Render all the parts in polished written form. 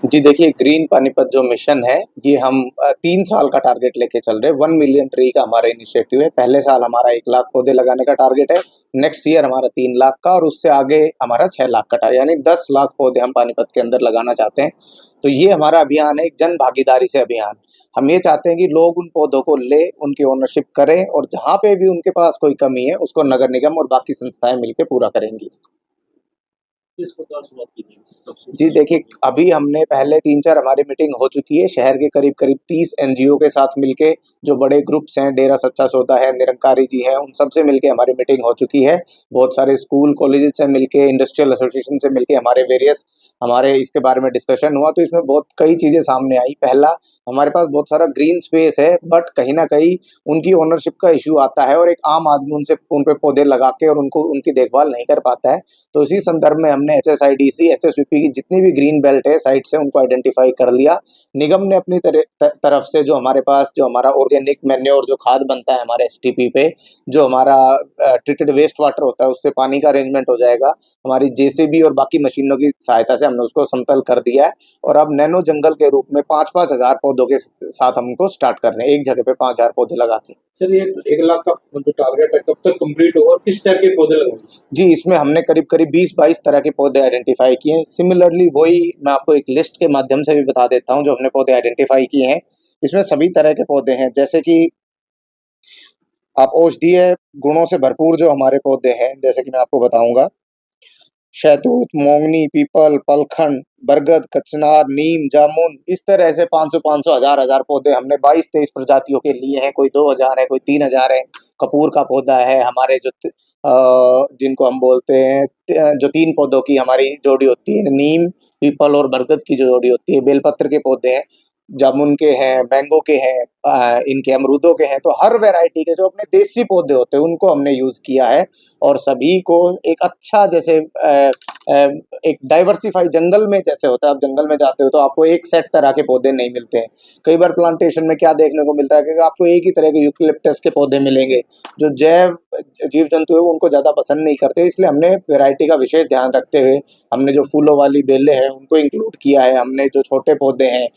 जी देखिए, ग्रीन पानीपत जो मिशन है, ये हम 3 साल का टारगेट लेके चल रहे हैं। 1 मिलियन ट्री का हमारा इनिशिएटिव है। पहले साल हमारा 1 लाख पौधे लगाने का टारगेट है। नेक्स्ट ईयर हमारा 3 लाख का और उससे आगे हमारा 6 लाख का टारगेट, यानी 10 लाख पौधे हम पानीपत के अंदर लगाना चाहते हैं। तो ये हमारा अभियान है, एक जन भागीदारी से अभियान। हम ये चाहते हैं कि लोग उन पौधों को लें, उनकी ओनरशिप करें और जहाँ पे भी उनके पास कोई कमी है, उसको नगर निगम और बाकी संस्थाएँ मिलके पूरा करेंगी इसको। किस प्रकार शुरुआत की गई तब से? जी देखिए, अभी हमने पहले 3-4 हमारी मीटिंग हो चुकी है, शहर के करीब-करीब 30 एनजीओ के साथ मिलके, जो बड़े ग्रुप्स हैं, डेरा सच्चा सौदा है, निरंकारी जी हैं, उन सब से मिलके हमारी मीटिंग हो चुकी है। बहुत सारे स्कूल, कॉलेजेस से मिलके, इंडस्ट्रियल एसोसिएशन से मिलके हमारे इसके बारे में डिस्कशन हुआ, तो इसमें बहुत कई चीज़ें सामने आई। पहला, हमारे पास बहुत सारा ग्रीन स्पेस है, बट कहीं न कहीं उनकी ओनरशिप का इश्यू आता है और एक आम आदमी उन पे पौधे लगा के और उनको उनकी देखभाल नहीं कर पाता है। तो इसी संदर्भ में हमने एचएसआईडीसी, एचएसवीपी की जितनी भी ग्रीन बेल्ट है साइट से उनको आइडेंटिफाई कर लिया। निगम ने अपनी तरफ से जो हमारे पास जो हमारा ऑर्गेनिक मैन्योर जो खाद बनता है हमारे एसटीपी पे, जो हमारा ट्रीटेड वेस्ट वाटर होता है उससे पानी का अरेंजमेंट हो जाएगा। हमारी जेसीबी और बाकी मशीनों की सहायता से हमने उसको समतल कर दिया है और अब नैनो जंगल के रूप में 5-5 हज़ार पौधों के साथ हम उनको स्टार्ट कर रहे हैं, एक जगह पे 5,000 पौधे लगा के। सर, ये 1 लाख का जो टारगेट है कब तक कंप्लीट होगा और किस टाइप के पौधे लगाएंगे? जी, इसमें हमने करीब-करीब 20-22 तरह के पौधे आइडेंटिफ़ाई किए हैं। सिमिलरली वही मैं आपको एक लिस्ट के माध्यम से भी बता देता हूँ जो हमने पौधे आइडेंटिफ़ाई किए हैं। इसमें सभी तरह के पौधे हैं, जैसे कि आप औषधीय गुणों से भरपूर जो हमारे पौधे हैं, जैसे कि मैं आपको बताऊँगा, शहतूत, मोंगनी, पीपल, पलखन, बरगद, कचनार, नीम, जामुन, इस तरह से 500-500, हज़ार-हज़ार पौधे हमने 22-23 प्रजातियों के लिए हैं। कोई 2000 है, कोई 3000 है। कपूर का पौधा है, हमारे जिनको हम बोलते हैं जो 3 पौधों की हमारी जोड़ी होती है, नीम, पीपल और बरगद की जो जोड़ी होती है, बेलपत्र के पौधे हैं, जामुन के हैं, मैंगो के हैं, इनके अमरूदों के हैं। तो हर वैरायटी के जो अपने देसी पौधे होते हैं, उनको हमने यूज़ किया है और सभी को एक अच्छा जैसे एक डाइवर्सिफ़ाई जंगल में जैसे होता है, आप जंगल में जाते हो तो आपको एक सेट तरह के पौधे नहीं मिलते हैं। कई बार प्लांटेशन में क्या देखने को मिलता है कि आपको एक ही तरह के यूकेलिप्टस के पौधे मिलेंगे, जो जीव-जंतु है वो उनको ज़्यादा पसंद नहीं करते, इसलिए हमने वैरायटी का विशेष ध्यान रखते हुए, हमने जो फूलों वाली बेलें हैं, उनको इंक्लूड किया है। हमने जो छोटे पौधे हैं,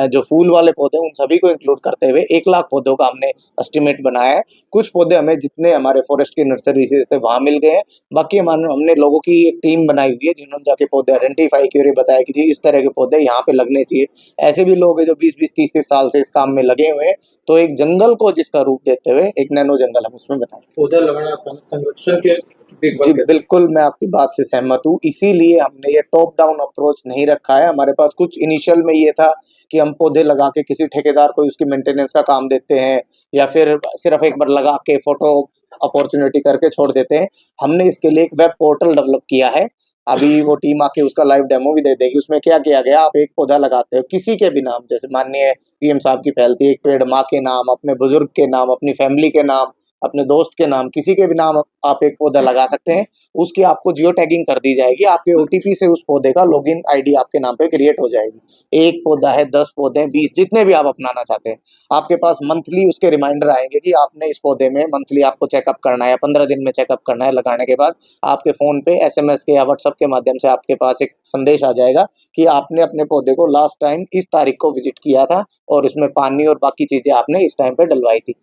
जो फूल वाले पौधे हैं, उन सभी को इंक्लूड करते हुए 1 लाख पौधों का हमने एस्टीमेट बनाया है। कुछ पौधे हमें जितने हमारे फॉरेस्ट की नर्सरी से थे, वहाँ मिल गए हैं। बाकी हमने लोगों की एक टीम बनाई हुई है, जिन्होंने जाके पौधे आइडेंटिफ़ाई किए और ये बताया कि जी इस तरह के पौधे यहाँ पे लगने चाहिए। ऐसे भी लोग हैं जो 20-20, 30-30 साल से इस काम में लगे हुए हैं, तो एक जंगल को जिसका रूप देते हुए एक नैनो जंगल हम उसमें बनाए। पौधा लगाना संरक्षण के देखभाल जी, कैसे? बिल्कुल, मैं आपकी बात से सहमत हूँ। इसीलिए हमने ये टॉप डाउन अप्रोच नहीं रखा है। हमारे पास कुछ इनिशियल में ये था कि हम पौधे लगा के किसी ठेकेदार को उसकी मेंटेनेंस का काम देते हैं या फिर सिर्फ़ एक बार लगा के फ़ोटो अपॉर्च्युनिटी करके छोड़ देते हैं। हमने इसके लिए एक वेब पोर्टल डेवलप किया है। अभी वो टीम आके उसका लाइव डेमो भी दे देगी। उसमें क्या किया गया, आप एक पौधा लगाते हो, किसी के भी नाम, जैसे माननीय पीएम साहब की पहल थी, एक पेड़ माँ के नाम, अपने बुज़ुर्ग के नाम, अपनी फैमिली के नाम, अपने दोस्त के नाम, किसी के भी नाम आप एक पौधा लगा सकते हैं। उसकी आपको जियो टैगिंग कर दी जाएगी। आपके ओटीपी से उस पौधे का लॉगिन आईडी आपके नाम पे क्रिएट हो जाएगी। 1 पौधा है, 10 पौधे हैं, 20, जितने भी आप अपनाना चाहते हैं। आपके पास मंथली उसके रिमाइंडर आएँगे कि आपने इस पौधे में मंथली आपको चेकअप करना है या 15 दिन में चेकअप करना है। लगाने के बाद आपके फ़ोन पे एसएमएस के या व्हाट्सएप के माध्यम से आपके पास एक संदेश आ जाएगा कि आपने अपने पौधे को लास्ट टाइम इस तारीख को विज़िट किया था और इसमें पानी और बाकी चीज़ें आपने इस टाइम पे डलवाई थी।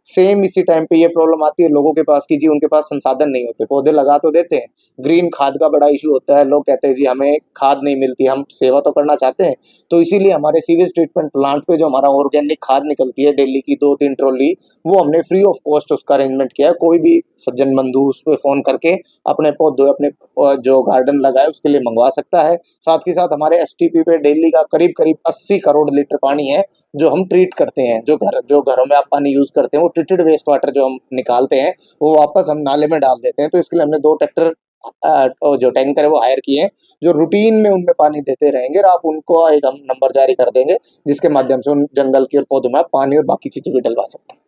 सेम इसी टाइम पे ये प्रॉब्लम आती है लोगों के पास कि जी उनके पास संसाधन नहीं होते, पौधे लगा तो देते हैं, ग्रीन खाद का बड़ा इश्यू होता है, लोग कहते हैं जी हमें खाद नहीं मिलती, हम सेवा तो करना चाहते हैं। तो इसीलिए हमारे सीवेज ट्रीटमेंट प्लांट पे जो हमारा ऑर्गेनिक खाद निकलती है डेली की 2-3 ट्रॉली, वो हमने फ्री ऑफ कॉस्ट उसका अरेंजमेंट किया है। कोई भी सज्जन बंधु उस पे फ़ोन करके अपने पौधे अपने जो गार्डन लगाए उसके लिए मँगवा सकता है। साथ ही साथ हमारे एसटीपी पे डेली का करीब-करीब 80 करोड़ लीटर पानी है, जो हम ट्रीट करते हैं। जो घरों में आप पानी यूज़ करते हैं, वो ट्रीटेड वेस्ट वाटर जो हम निकालते हैं, वो वापस हम नाले में डाल देते हैं। तो इसके लिए हमने 2 ट्रैक्टर जो टैंकर है वो हायर किए हैं, जो रूटीन में उनमें पानी देते रहेंगे और आप उनको एक हम नंबर जारी कर देंगे, जिसके माध्यम से उन जंगल की और पौधों में आप पानी और बाकी चीज़ें भी डलवा सकते हैं।